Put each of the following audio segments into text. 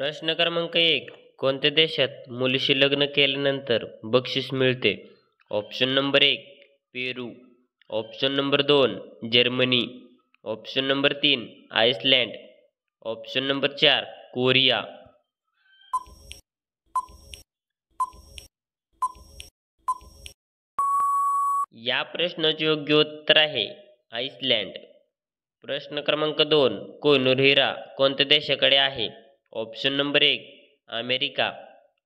प्रश्न क्रमांक 1. कोणत्या देशात मुलीशी लग्न केल्यानंतर बक्षीस मिळते? Option number 1. Peru. Option number 2. Germany. Option number 3. Iceland. Option number 4. Korea. या प्रश्नाचे योग्य उत्तर आहे आइसलँड. प्रश्न क्रमांक 2. कोहिनूर हिरा कोणत्या देशाकडे आहे? Option number 1. America.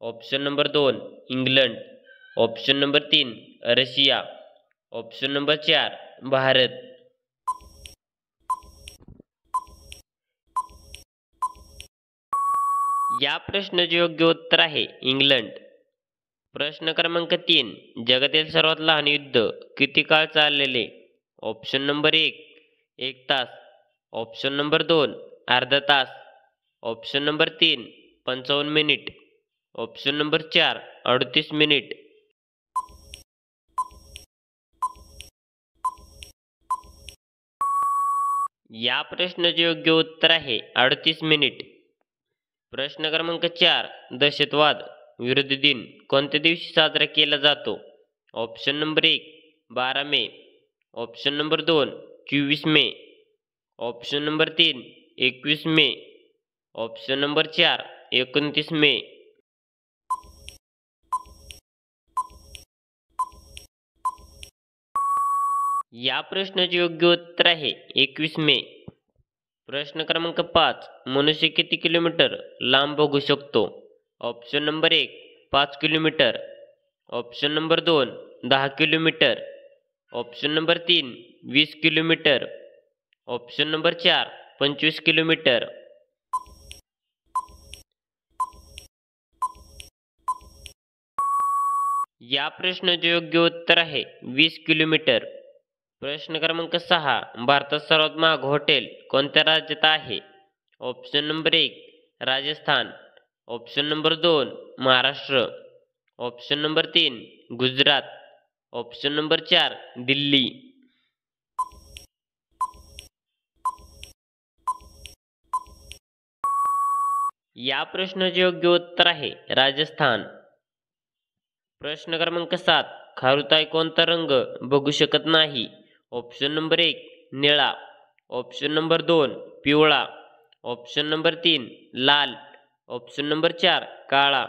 Option number 2. England. Option number 3. Russia. Option number 4. Bharat. या प्रश्नाचे योग्य उत्तर आहे इंग्लंड. प्रश्न क्रमांक 3. जगातील सर्वात लहान युद्ध किती काळ चाललेले? Option number 1. 1 तास. Option number 2. अर्धा तास. Option number 3. 55 minute. Option number 4. 38 minute. या प्रश्नाचे योग्य उत्तर आहे 38 मिनिट. प्रश्न क्रमांक 4. दहशतवाद विरोधी दिन कोणत्या दिवशी साजरा केला जातो? Option number 1. 12 May. Option number 2. 24 May. Option number 3. 21 May. Option number 4. 29 May. या प्रश्नाचे योग्य उत्तर आहे 21 मे. प्रश्न क्रमांक 5. मनुष्य किती किलोमीटर लांब बघू शकतो? Option number 1. 5 kilometre. Option number 2. 10 kilometre. Option number 3. 20 kilometre. Option number 4. 25 kilometre. या प्रश्नाचे योग्य उत्तर आहे 20 किलोमीटर. प्रश्न क्रमांक 6. भारतात सर्वात महाग हॉटेल कोणत्या राज्यात आहे? Option number 1. Rajasthan. Option number 2. Maharashtra. Option number 3. Gujarat. Option number 4. Delhi. या प्रश्नाचे योग्य उत्तर आहे राजस्थान. प्रश्न क्रमांक 7. खारुताई कोणता रंग बघू शकत नाही? Option number 1. निळा. Option number 2. पिवळा. Option number 3. लाल. Option number 4. काळा.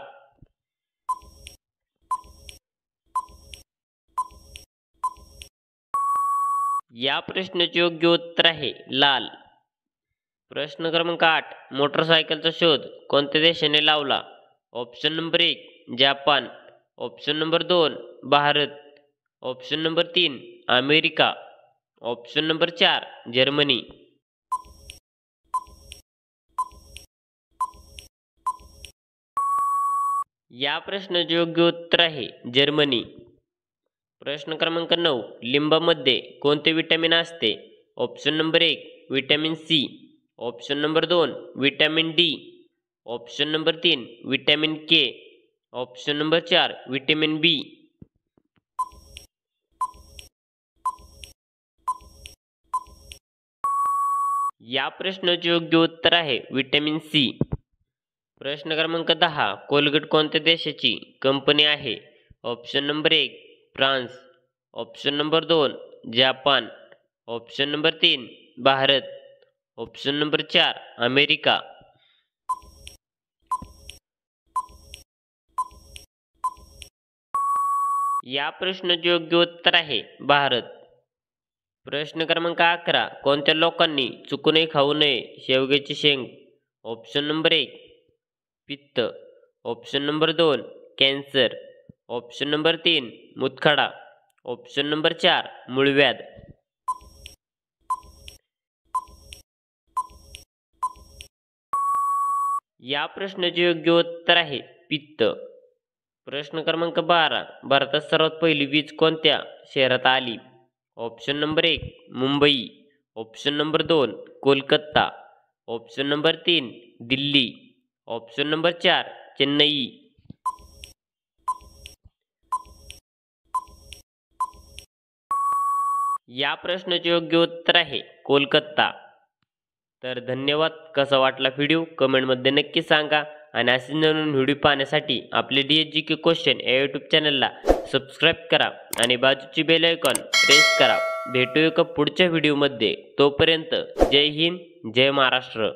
या प्रश्नाचे योग्य उत्तर आहे लाल. प्रश्न क्रमांक 8. मोटरसायकलचा शोध कोणत्या देशाने लावला? Option number 1. Japan. Option number 2. Bharat. Option number 3. America. Option number 4. Germany. या प्रश्नाचे योग्य उत्तर आहे जर्मनी. प्रश्न क्रमांक 9. लिंबामध्ये कोणते विटॅमिन असते? Option number 1. Vitamin C. Option number 2. Vitamin D. Option number 3. Vitamin K. Option number 4. Vitamin B. या प्रश्नाचे योग्य उत्तर आहे विटॅमिन सी. प्रश्न क्रमांक 10. कोलगेट कोणत्या देशाची कंपनी आहे? Option number 1. France. Option number 2. Japan. Option number 3. Bharat. Option number 4. America. या प्रश्नाचे योग्य उत्तर आहे भारत. प्रश्न क्रमांक 11. कोणत्या लोकांनी चुकूनही खाऊ नये शेवग्याची शेंग? Option number 1. पित्त. Option number 2. Cancer. Option number 3. मूतखडा. Option number 4. मूळव्याध. या प्रश्नाचे योग्य उत्तर आहे पित्त. प्रश्न क्रमांक 12. भारतात सर्वात पहिली वीज कोणत्या शहरात आली? Option number 1. Mumbai. Option number 2. Kolkata. Option number 3. Delhi. Option number 4. Chennai. या प्रश्नाचे योग्य उत्तर आहे कोलकाता. तर धन्यवाद. कसा वाटला व्हिडिओ कमेंटमध्ये नक्की सांगा आणि असे नवीन व्हिडिओ पाहण्यासाठी आपले DSGK क्वेश्चन या यूट्यूब चॅनलला सबस्क्राईब करा आणि बाजूची बेल आयकॉन प्रेस करा. भेटू एका पुढच्या व्हिडिओमध्ये. तोपर्यंत जय हिंद, जय महाराष्ट्र.